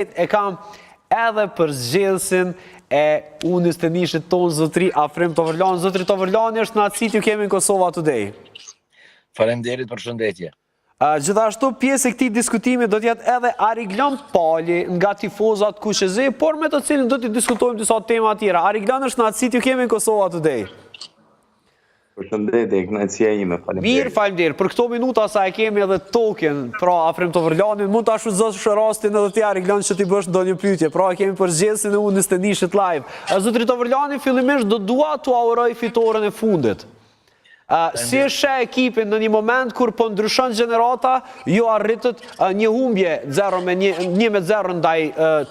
e kam edhe për zgjedhësin e unës të nishit tonë zotri Afrim Toverlani. Zotri Toverlani është në atë sitju kemi në Kosova Today. Faleminderit për shëndetje. Gjithashtu pjesë e këtij diskutimi do t'jetë edhe Ariglon Pali nga tifozat QQZ, por me të cilin do t'i diskutojmë disa tema tjera. Ariglon është në atë sitju kemi në Kosova Today. Përshëndetje, kënaqësia ime, faleminderit. Mirë, faleminderit. Për këto minuta sa e kemi edhe token, pra Afrim Toverlani, mund ta shfrytëzosh rastin edhe ti Ariglon që ti bësh ndonjë pyetje. Pra kemi për zgjedhjen e unës të nishit live. Zotri Toverlani, fillimisht do dua t'u auroj fitoren e fundit. Si e sheh ekipin në një moment kur po ndryshon gjenerata, ju arritët një humbje 1-0 ndaj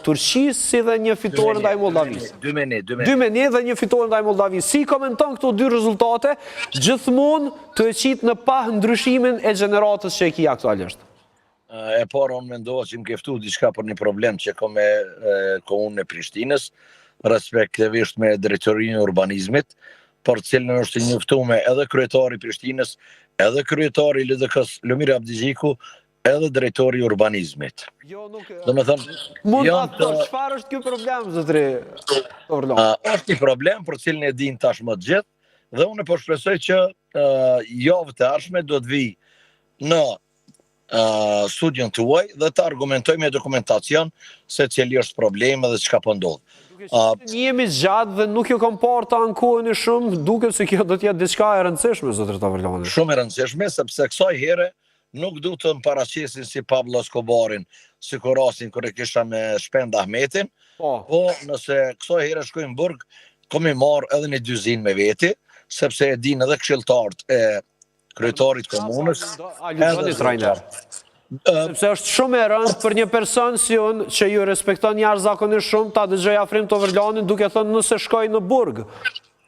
Turqisë, si dhe një fitore ndaj Moldavisë. 2-1 dhe një fitore ndaj Moldavisë. Si komenton këto dy rezultate, gjithmonë të e qitë në pa ndryshimin e gjeneratës që e ki aktualisht? E para unë mendoha që më keftu diçka për një problem që ka me komunën e Prishtinës, respektivisht me drejtorinë e urbanizmit, për cilën është njoftuar edhe kryetari i Prishtinës, edhe kryetari i LDK-s Lumir Abdixhiku, edhe drejtori i urbanizmit. Jo, nuk... Domethënë, mund ta thosh çfarë është ky problem, zotri Toverlani? Është një problem për cilin e din tash më të gjithë, dhe unë po shpresoj që javët e ardhshme do të vi në studion tuaj dhe të argumentoj me dokumentacion se cili është problemi dhe çka po ndodh. Jemi gjatë dhe nuk jo kam parë të ankoheni shumë, duket se kjo do t'jetë diçka e rëndësishme, zotri Toverlani. Shumë e rëndësishme, sepse kësaj here nuk du të më paraqesin si Pablo Escobarin, si kur rasin kër e kisha me Shpend Ahmetin, po nëse kësaj here shkojnë në burg, kom i marë edhe një dyzin me veti, sepse e din edhe këshilltarët e kryetarit komunës. Sepse është shumë e rëndë për një person si unë që ju respekton jashtëzakonisht shumë ta dëgjoj Afrim Toverlanin duke thënë nëse shkoj në burg.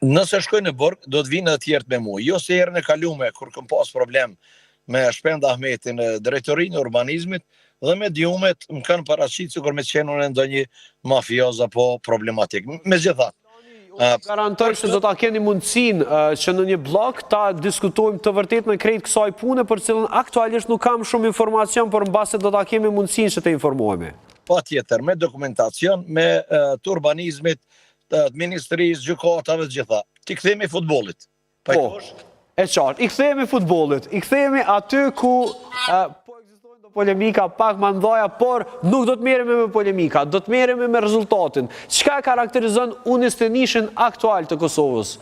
Nëse shkoj në burg, do të vinë edhe tjertë me mu. Jo se herën e kalume, kur këm pas problem me Shpend Ahmetin, drejtorinë e urbanizmit, dhe me djumet më kanë paraqit sikur me qenun e ndonjë mafioz apo problematik. Megjithatë, garantoj se do ta keni mundësinë që në një blog ta diskutojmë të vërtet në krejt kësaj pune, për cilën aktualisht nuk kam shumë informacion, por mbase do ta kemi mundësinë që të informohemi. Patjetër, me dokumentacion, me të urbanizmit, të ministrisë, gjykatave të gjitha. Ti kthehemi futbollit. Po, e qartë, i kthehemi futbollit, i kthehemi aty ku polemika pak më ndoja, por nuk do të merremi me polemika, do të merremi me rezultatin. Çka karakterizon unës të nishin aktual të Kosovës?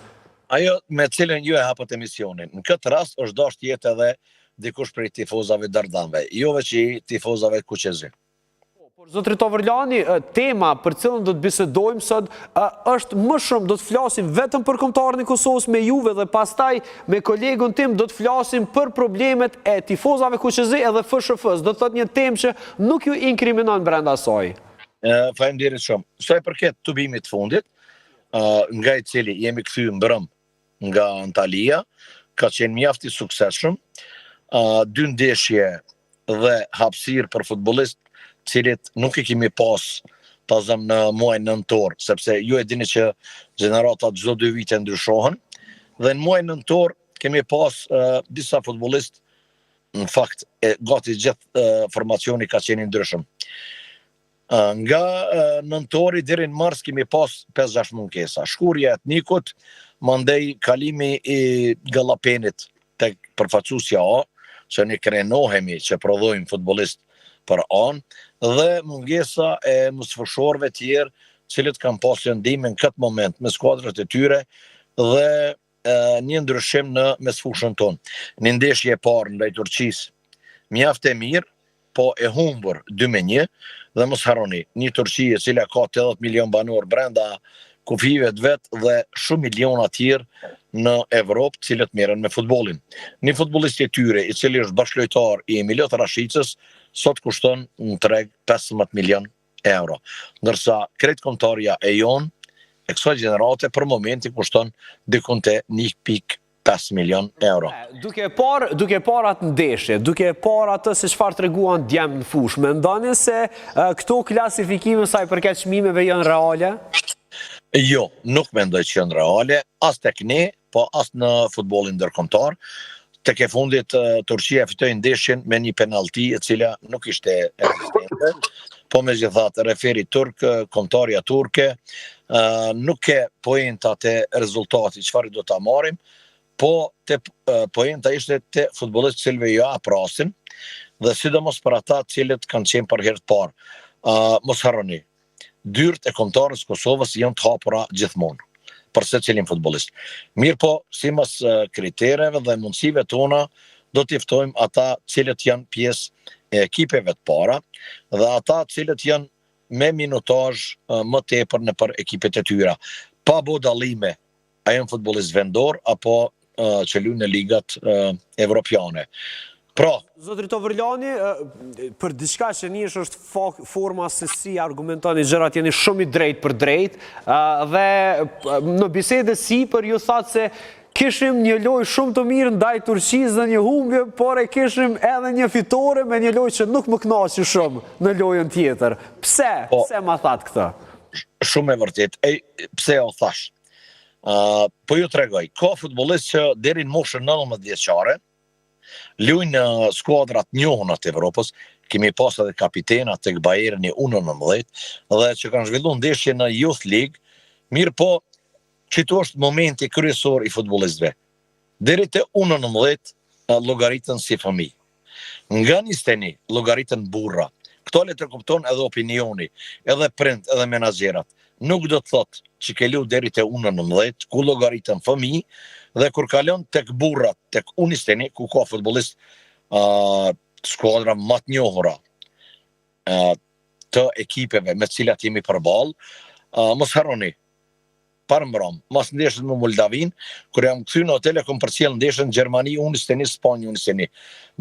Ajo me cilën ju e hapët emisionin. Në këtë rast është dashur të jetë edhe dikush prej tifozave dardhanëve, jo veç tifozave QQZ. Zotri Toverlani, tema për cilën do të bisedojmë sot është më shumë, do të flasim vetëm për kombëtarin e Kosovës me juve dhe pastaj me kolegun tim do të flasim për problemet e tifozave QQZ edhe FSHF-s. Do të thotë një temë që nuk ju inkriminon brenda saj. Faleminderit shumë. Sa i përket tubimit të fundit, nga i cili jemi kthyer mbrëm nga Antalya, ka qenë mjaft i suksesshëm. 2 ndeshje dhe hapësirë për futbollist cilit nuk i kemi pas tazëm në muajin nëntor, sepse ju e dini që gjeneratat çdo 2 vite ndryshohen, dhe në muajin nëntor kemi pas disa futbollist, në fakt gati gjithë formacioni ka qenë ndryshëm. Nga nëntori deri në mars kemi pas 5-6 munkesa. Shkurja e Etnikut, mandej kalimi i Gallapenit tek përfaqësuesja A, që ne krenohemi që prodhojmë futbollist për anë, dhe mungesa e mosfëshorëve tjerë, cilët kanë pasur ndihmë në këtë moment me skuadrat e tyre dhe një ndryshim në mesfushën tonë. Në ndeshje e parë ndaj Turqisë, mjaft e mirë, po e humbur 2-1, dhe mos harroni, një Turqi e cila ka 80 milion banor brenda kufive të vet dhe shumë miliona tjerë në Evropë, cilët merren me futbollin. Një futbollist i tyre, i cili është bashkëlojtar i Emilit Rashicës, sot kushton në treg 15 milion euro. Ndërsa krejt kombëtarja e jonë, e kësaj gjenerate për momenti kushton dikun te 1.5 milion euro. Duke parë atë ndeshje, duke parë atë se çfarë treguan djem në fushë, mendoni se këto klasifikime sa i përket çmimeve janë reale? Jo, nuk mendoj që janë reale, as tek ne, po as në futbollin ndërkombëtar. Tek e fundit Turqia fitoi ndeshjen me një penallti e cila nuk ishte ekzistente. po megjithatë referi turk, kombëtarja turke, nuk ke poenta te rezultati çfarë do ta marrim, po poenta ishte te futbollistët cilëve jo aprasin, dhe sidomos për ata cilët kanë qenë për herë të parë. Mos harroni, dyert e kombëtarës Kosovës janë të hapura gjithmonë për secilin futbollist. Mirë po, sipas kritereve dhe mundësive tona, do t'i ftojmë ata cilët janë pjesë e ekipeve të para dhe ata cilët janë me minutazh më tepër në për ekipet e tyra. Pa bo dallime, a janë futbollist vendor apo që luajnë në ligat evropiane. Pra, Zotri Toverljani, për diçka që njësh është forma se si argumentoni gjërat jeni shumë i drejt për drejt, dhe në bisede si për ju thatë se kishim një lojë shumë të mirë ndaj Turqisë dhe një humbje, por e kishim edhe një fitore me një lojë që nuk më kënaqi shumë në lojën tjetër. Pse? Pse ma thatë këtë? Shumë e vërtet. Pse o thash? Po ju tregoj, ka futbollist që deri në moshën 19 vjeçare luajnë në skuadrat njohura të Evropës, kemi pas edhe kapitena tek Bayerni U19 dhe që kanë zhvilluar ndeshje në Youth League, mirë po çito është momenti kryesor i futbollistëve. Deri te U19 llogaritën si fëmijë. Nga 21 llogaritën burra. Këto le të kupton edhe opinioni, edhe prind, edhe menaxherat. Nuk do të thotë që ke lu deri te U19, ku llogaritën fëmijë, dhe kur kalon tek burrat, tek U21, ku ka futbollist skuadra më të njohura të ekipeve me të cilat jemi përballë, mos harroni, parëmbram, mas ndeshën me Moldavin, kur jam kthy në hotel e kom përcjell ndeshën Gjermani U21, Spanjë U21.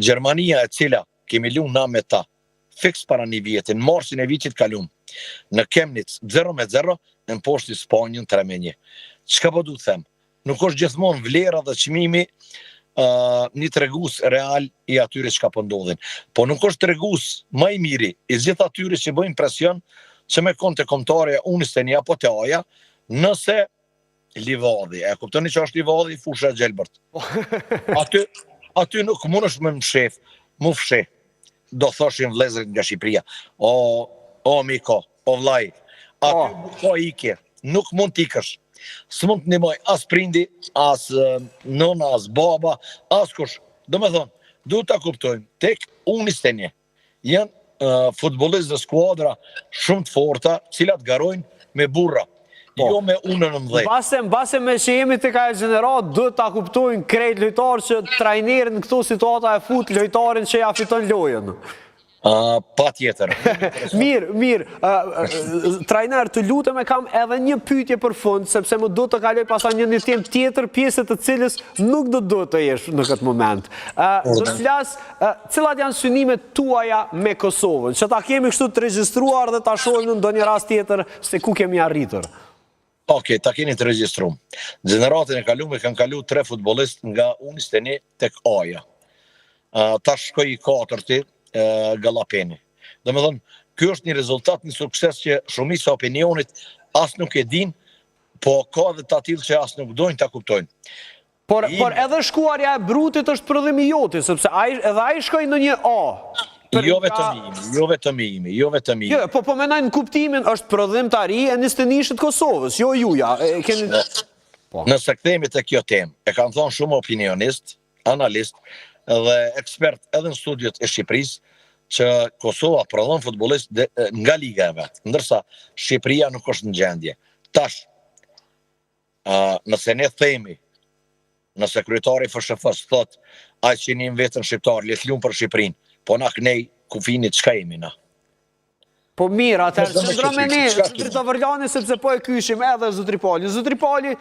Gjermania e cila kemi lu na me ta fiks para një vjetin, marsin e vitit kalum, në Chemnitz 0-0, në poshti Spanjën 3-1. Çka po du të them? Nuk është gjithmonë vlera dhe çmimi një tregus real i atyre çka po ndodhin. Po nuk është tregus më i miri i gjithë atyre që bëjnë presion që me konte kombëtare U21 apo te aja, nëse livadhi, e kuptoni që është livadhi fusha e Gjelbërt. Aty nuk mundesh me mshef, mu fsheh. Do thoshin vëllezërit nga Shqipëria, o miko, o vllai, aty nuk ka ikje, nuk mund t'ikësh. S'mund të ndihmoj as prindi, as nëna, as baba, as kush. Domethënë, duhet ta kuptojmë, tek U21 janë futbollistë dhe skuadra shumë të forta, cilat garojnë me burra. Jo me U19. Base me që jemi të ka e gjenerat, duhet ta kuptojnë krejt lojtarë që trajnerin në këto situata e fut lojtarin që ja fiton lojën. Pa tjetër. Mirë, trajner, të lutem e kam edhe një pyetje për fund, sepse më do të kaloj pasaj një tem tjetër pjesët të cilës nuk do të jesh në këtë moment. Do të flas, cilat janë synimet tuaja me Kosovën, që ta kemi kështu të regjistruar dhe ta shohim në ndonjë rast tjetër se ku kemi arritur. Okej, ta keni të regjistrum. Gjeneratën e kalume kanë kalu 3 futbollist nga U21 tek aja. Ta shkoj i 4-ti, Gallapeni. Domethënë, ky është një rezultat, një sukses që shumica opinionit as nuk e din, po ka edhe të tillë që as nuk dojnë ta kuptojnë. Por edhe shkuarja e Brutit është prodhimi joti, sepse edhe ai shkoi në një A. Jo vetëm imi. Po menaj në kuptimin është prodhim të ari e nishtët Kosovës, jo juja. Nëse kthehemi te kjo temë, e kanë thonë shumë opinionist, analist dhe ekspert edhe në studiot e Shqipërisë, që Kosova prodhon futbollist nga liga e vet, ndërsa Shqipëria nuk është në gjendje. Tash, nëse ne themi, nëse kryetari FSHF-s thotë, ai që jeni vetën shqiptar, le të luajmë për Shqipërinë, po na kënej kufinit çka jemi na. Po mirë, atëherë qëndro me ne, Zotri Toverljani, sepse po e kyshim edhe Zotri Pali. Zotri Pali,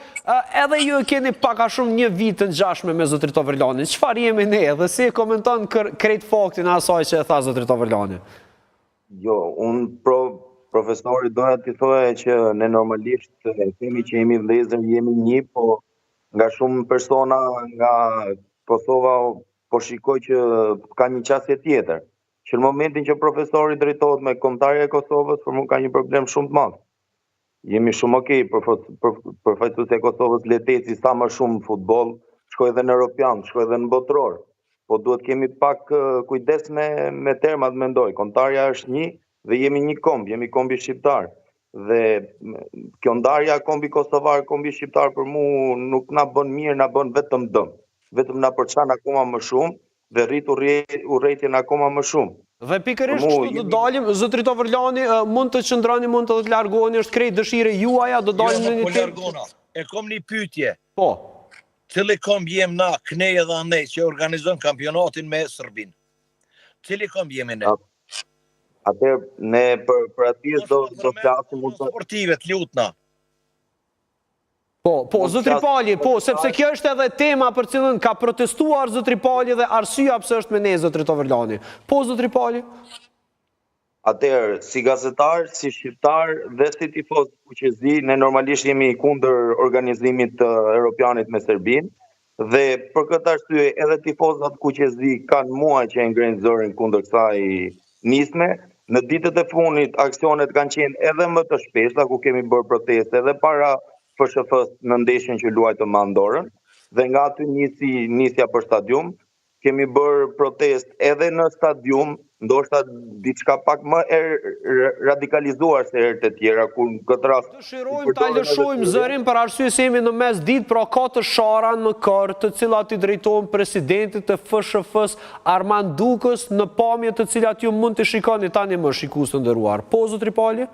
edhe ju keni paka shumë një vit të ngjashme me Zotri Toverljani. Çfarë jemi ne dhe si e komenton krejt faktin asaj që e tha Zotri Toverljani? Jo, unë profesori doja të thoja që ne normalisht themi që jemi vëllezër, jemi një, po nga shumë persona nga Kosova po shikoj që ka një qasje tjetër, që në momentin që profesori drejtohet me kombëtarja e Kosovës, për mua ka një problem shumë të madh. Jemi shumë okej, përfaqësuesi e Kosovës leteci sa më shumë futboll, shkoj edhe në Europian, shkoj edhe në botror, po duhet kemi pak kujdes me termat, mendoj. Kombëtarja është një dhe jemi një komb, jemi kombi shqiptar. Dhe kjo ndarja kombi kosovar, kombi shqiptar për mu nuk na bën mirë, na bën vetëm dëm. Vetëm na përçan akoma më shumë dhe rrit urrëtitjen akoma më shumë. Dhe pikërisht kështu do dalim, zotëri Toverlani, mund të qëndroni, mund të largoheni, është krejt dëshire juaja, do dalim në një largona. E kom një pyetje. Po. Cili komb jem na, knej edhe anej, që organizon kampionatin me Serbin? Cili komb jemi ne? Atëherë, ne për atjes do flasim mund të... Sportive, të lutna. Po, zotëri Pali, po, sepse kjo është edhe tema për cilën ka protestuar zotëri Pali dhe arsyeja pse është me ne zotëri Toverlani. Po, zotëri Pali? Atëherë, si gazetar, si shqiptar dhe si tifoz fuqezi, ne normalisht jemi kundër organizimit të Europianit me Serbinë dhe për këtë arsye edhe tifozat fuqezi kanë muaj që e ngrenë zërin kundër kësaj nisme. Në ditët e fundit aksionet kanë qenë edhe më të shpeshta ku kemi bërë proteste edhe para FSHF-s në ndeshjen që luajtëm me Andorën dhe nga aty nisja për stadium. Kemi bërë protest edhe në stadium, ndoshta diçka pak më radikalizuar se herët e tjera, ku në këtë rast... Dëshirojmë ta lëshojmë zërin për arsye se jemi në mes ditë, pra ka të shara në kër të cilat i drejtojnë presidentit të FSHF-s Armand Dukës në pamje të cilat ju mund të shikoni tani më shikues të nderuar. Po, zotëri Pali?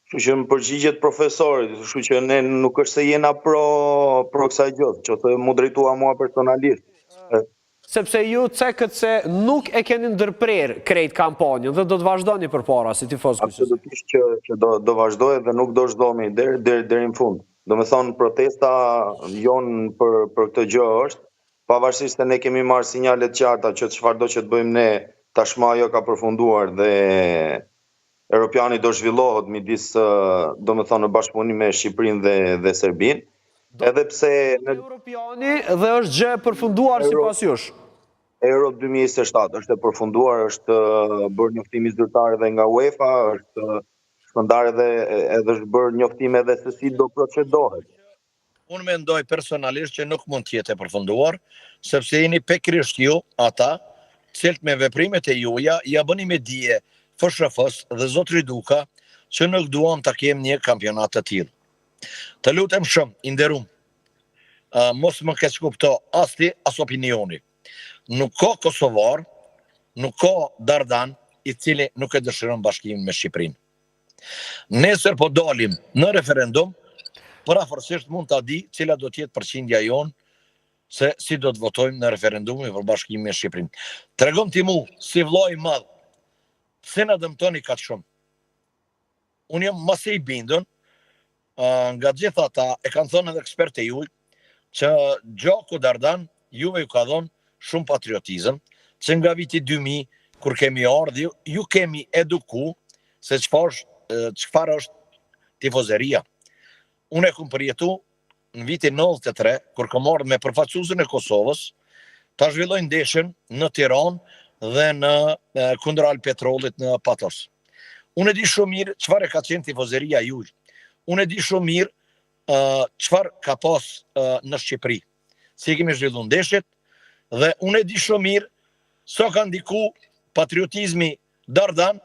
Kështu që më përgjigjet profesorit, kështu që ne nuk është se jena pro kësaj gjë, që të mu drejtua mua personalisht. Sepse ju cekët se nuk e keni ndërprer krejt kampanjën dhe do të vazhdoni përpara si tifoz fuqezi. Absolutisht që do vazhdoj dhe nuk do zhdomi deri në fund. Do me thonë protesta jonë për këtë gjë është, pavarësisht se ne kemi marrë sinjalet qarta që çfarëdo që të bëjmë ne, tashmë ajo ka përfunduar dhe Europiani do zhvillohet midis, do me thonë, në bashkëpunim me Shqipërinë dhe Serbinë. Edhe pse në Europiani dhe është gjë e përfunduar sipas jush. Euro 2027 është e përfunduar, është bërë njoftimi zyrtar edhe nga UEFA, është shpërndar edhe është bërë njoftim edhe se si do procedohet. Unë mendoj personalisht që nuk mund të jetë e përfunduar, sepse jeni pikërisht ju ata, cilët me veprimet e juaja ja bëni me dije FSHF-s dhe zotëri Duka që nuk duam ta kem një kampionat të tillë. Të lutem shumë, i nderuam. Mos më keq kupto as ti as opinioni. Nuk ka kosovar, nuk ka dardan i cili nuk e dëshiron bashkimin me Shqipërinë. Nesër po dalim në referendum, paraforësisht mund ta di cila do të jetë përqindja jonë se si do të votojmë në referendumin për bashkimin me Shqipërinë. Tregom ti mu si vllai i madh, pse na dëmtoni kaq shumë? Unë jam mas i bindën, nga gjitha ata e kanë thënë edhe ekspertë juaj që Gjaku Dardan juve ju ka dhënë shumë patriotizëm, që nga viti 2000 kur kemi ardhur ju kemi eduku se çfarë është tifozeria. Unë e kam përjetu në vitin 93 kur kam ardhur me përfaqësuesin e Kosovës, ta zhvilloj ndeshjen në Tiranë dhe në kundër Alpetrollit në Patos. Unë e di shumë mirë çfarë ka qenë tifozeria juaj. Unë e di shumë mirë çfarë ka pas në Shqipëri. Si kemi zhvilluar ndeshjet dhe unë e di shumë mirë sa ka ndiku patriotizmi Dardan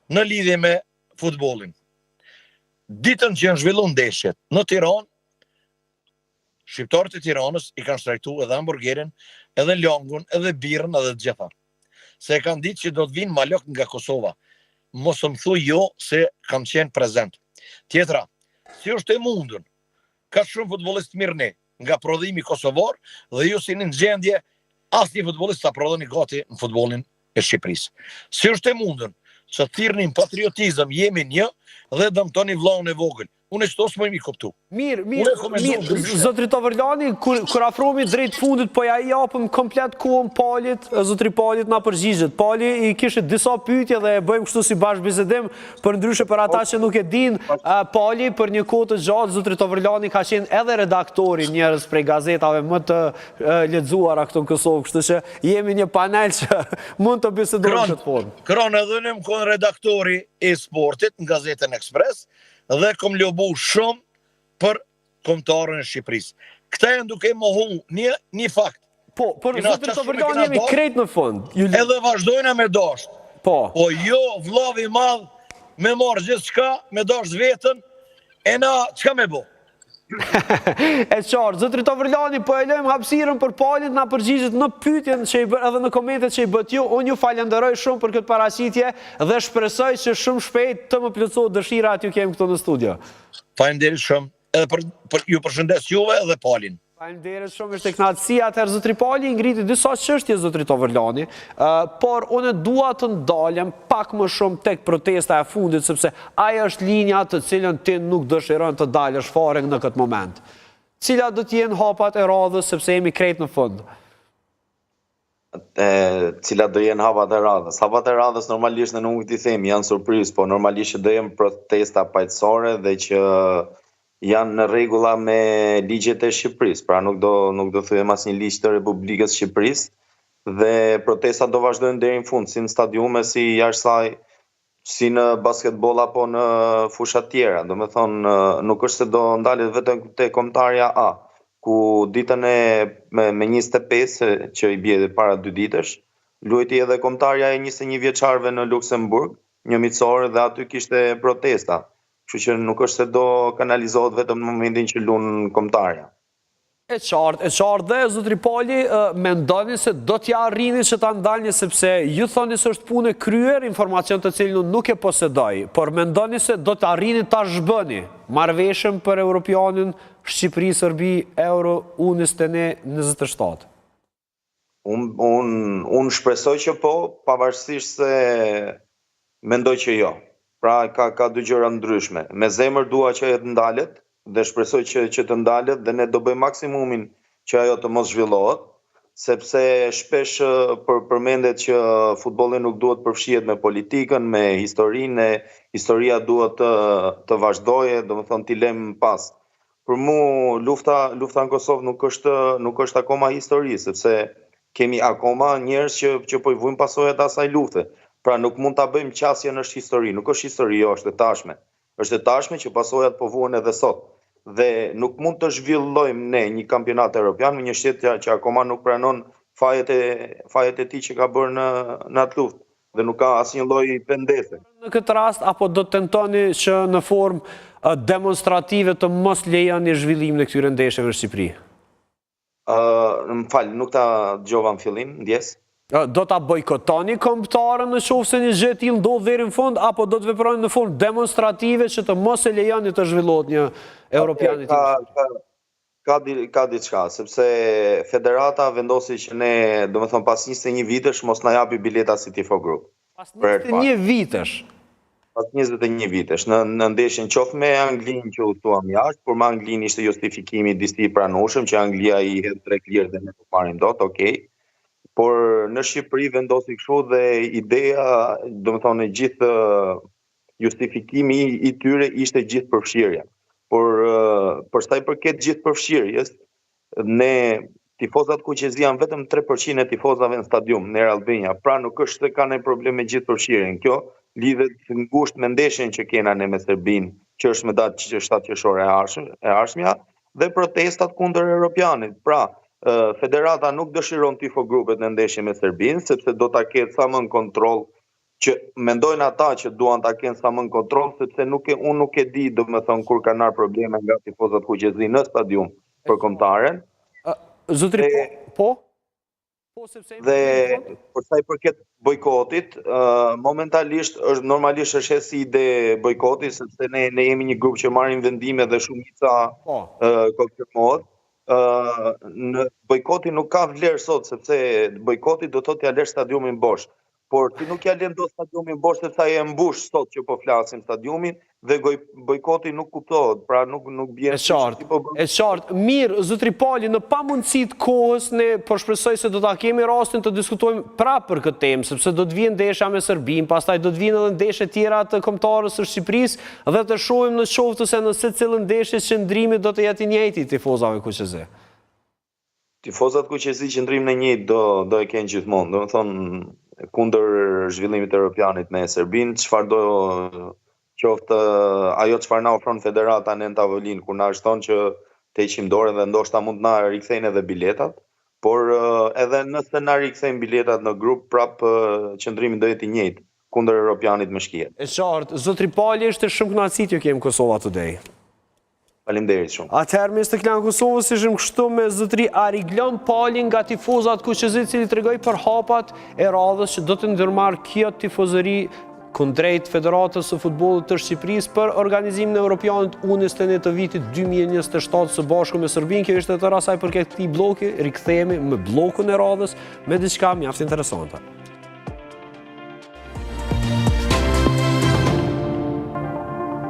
në lidhje me futbollin. Ditën që janë zhvilluar ndeshjet në Tiranë, shqiptarët e Tiranës i kanë shtrajtuar edhe hamburgerin, edhe langun, edhe birrën, edhe të gjitha. Se e kanë ditë që do të vinë malok nga Kosova. Mos më thuj jo se kam qenë prezent. Tjetra, si është e mundun, ka shumë futbolist mirë ne, nga prodhimi kosovar, dhe ju si në gjendje, asnjë futbolist sa prodhoni gati në futbolin e Shqipërisë. Si është e mundun, që thirrnin patriotizëm, jemi një, dhe dëmtoni vllahun e vogël. Unë e çto s'më kuptu. Mirë, zotri Toverlani, kur afrohemi drejt fundit, po ja japëm komplet kohën Palit, zotri Palit na përgjigjet. Pali i kishte disa pyetje dhe e bëjmë kështu si bashkëbisedim, për ndryshe për ata që nuk e dinë, Pali për një kohë të gjatë zotri Toverlani ka qenë edhe redaktori njerëz prej gazetave më të lexuara këtu në Kosovë, kështu që jemi një panel që mund të bisedojmë këtë formë. Kron edhe unë kam redaktori i sportit në Gazetën Ekspres, dhe kom lobu shumë për kombëtarën e Shqipërisë. Këta janë duke mohu një fakt. Po, për zotri Toverlani jemi krejt në fund. Edhe vazhdojna me dashur. Po. Po jo, vllavi madh, me marrë gjithçka, me dash vetën, e na çka me bo? E qartë, zotri Tavërlani, po e lojmë hapësirën për Palin, na përgjigjet në pyetjen që i bë edhe në komentet që i bët ju. Unë ju falenderoj shumë për këtë paraqitje dhe shpresoj që shumë shpejt të më plotësohet dëshira aty kemi këtu në studio. Faleminderit shumë, edhe për ju përshëndes juve edhe Palin. Faleminderit shumë, ishte kënaqësi. Atëherë zotri Pali ngriti disa çështje zotri Tavërlani, por unë dua të ndalem pak më shumë tek protesta e fundit, sepse ajo është linja të cilën ti nuk dëshiron të dalësh fare në këtë moment. Cila do të jenë hapat e radhës, sepse jemi krejt në fund? Cila do jenë hapat e radhës? Hapat e radhës normalisht në nuk t'i themi, janë surprizë, po normalisht që do jenë protesta paqësore dhe që janë në rregulla me ligjet e Shqipërisë, pra nuk do thyem asnjë ligj të Republikës Shqipërisë dhe protestat do vazhdojnë deri në fund, si në stadiume, si jashtë saj, si në basketboll apo në fusha tjera. Do me thonë, nuk është se do ndalet vetëm te kombëtarja A, ku ditën me 25 që i bie para 2 ditësh, luajti edhe kombëtarja e 21 vjeçarëve në Luksemburg, një miqësore dhe aty kishte protesta. Kështu që nuk është se do kanalizohet vetëm në momentin që luan kombëtarja. E qartë dhe zotri Pali, mendoni se do t'ja arrini që ta ndalni, sepse ju thoni se është punë e kryer, informacion të cilin unë nuk e posedoj, por mendoni se do të arrini ta zhbëni marrëveshjen për Europianin Shqipëri-Serbi Euro U21-27? Unë shpresoj që po, pavarësisht se mendoj që jo. Pra ka dy gjëra ndryshme. Me zemër dua që ajo të ndalet dhe shpresoj që të ndalet dhe ne do bëjmë maksimumin që ajo të mos zhvillohet, sepse shpesh përmendet që futbolli nuk duhet përfshihet me politikën, me historinë, historia duhet të vazhdojë, domethënë t'i lëm pas. Për mua lufta në Kosovë nuk është akoma histori, sepse kemi akoma njerëz që po i vujnë pasojat e asaj lufte. Pra nuk mund ta bëjmë qasjen është histori, nuk është histori, jo, është e tashme. Është e tashme që pasojat po vuhen edhe sot. Dhe nuk mund të zhvillojmë ne një kampionat evropian me një shtet që akoma nuk pranon fajet e tij që ka bërë në atë luftë dhe nuk ka asnjë lloj pendese. Në këtë rast apo do të tentoni që në formë demonstrative të mos lejoni zhvillimin e këtyre ndeshjeve në Shqipëri? Më fal, nuk ta dëgjova në fillim, ndjes. Do ta bojkotoni kombëtarën në qoftë se një gjë e tillë ndodh deri në fund, apo do të veproni në formë demonstrative që të mos e lejoni të zhvillohet një Europian i tillë? Ka diçka, sepse federata vendosi që ne, domethënë pas 21 vitesh mos na japi bileta si tifo grup. Pas 21 vitesh. Pas 21 vitesh në ndeshjen qoftë me Anglinë që u thuam jashtë, por me Anglinë ishte justifikimi disi i pranueshëm që Anglia i hedh 3 lirë dhe ne nuk marrim dot, okay. Por në Shqipëri vendosi kështu dhe ideja, domethënë gjithë justifikimi i tyre ishte gjithë përfshirja. Por për sa i përket gjithë përfshirjes, ne tifozat kuqezi janë vetëm 3% e tifozave në stadium në Air Albania. Pra nuk është se ka ndonjë problem me gjithë përfshirjen. Kjo lidhet ngushtë me ndeshjen që kena ne me Serbinë, që është me datë 7 qershore e ardhshmja, dhe protestat kundër Europianit. Pra, federata nuk dëshiron tifo grupet në ndeshje me Serbinë, sepse do ta ketë sa më në kontroll, që mendojnë ata që duan ta kenë sa më në kontroll, sepse unë nuk e di, domethënë kur kanë ardhur probleme nga tifozat kuqezi në stadium për kombëtaren. Zotri po sepse dhe për sa i përket bojkotit, momentalisht normalisht është si ide bojkoti, sepse ne jemi një grup që marrin vendime dhe shumica konfirmohet. Në bojkoti nuk ka vlerë sot, sepse bojkoti do thotë ja lësh stadiumin bosh. Por ti nuk ja lën dot stadiumin bosh sepse ai e mbush sot që po flasim stadiumin dhe bojkoti nuk kuptohet, pra nuk bie. E qartë. Mirë, zotri Pali, në pamundësi të kohës ne po shpresoj se do ta kemi rastin të diskutojmë prapë për këtë temë, sepse do të vijë ndeshja me Serbinë, pastaj do të vinë edhe ndeshje tjera të kombëtarës së Shqipërisë dhe të shohim në qoftë se në secilën ndeshje qëndrimi do të jetë i njëjti tifozave kuqezi. Tifozat kuqezi qëndrimin e njëjtë do e kenë gjithmonë, domethënë kundër zhvillimit europianit me Serbinë, çfarë do qoftë ajo çfarë na ofron federata në tavolinë kur na shton që të heqim dorë dhe ndoshta mund na rikthejnë edhe biletat, por edhe nëse na rikthejnë biletat në grup prap qëndrimi do jetë i njëjtë. kundër Europianit me shkijet. E qartë, zotri Pali ishte shumë kënaqësi që kemi Kosova Today. Faleminderit shumë. Atëherë me Steklan Kosovës ishim kështu me zotri Ariglon Palin nga tifozat Kuqezit, cili tregoi për hapat e radhës që do të ndërmarrë kjo tifozëri kundrejt Federatës së Futbollit të Shqipërisë për organizimin e Europianit U21 të vitit 2027 së bashku me Serbinë. Kjo ishte tëra sa i përket këtij bloki, rikthehemi me bllokun e radhës me diçka mjaft interesante.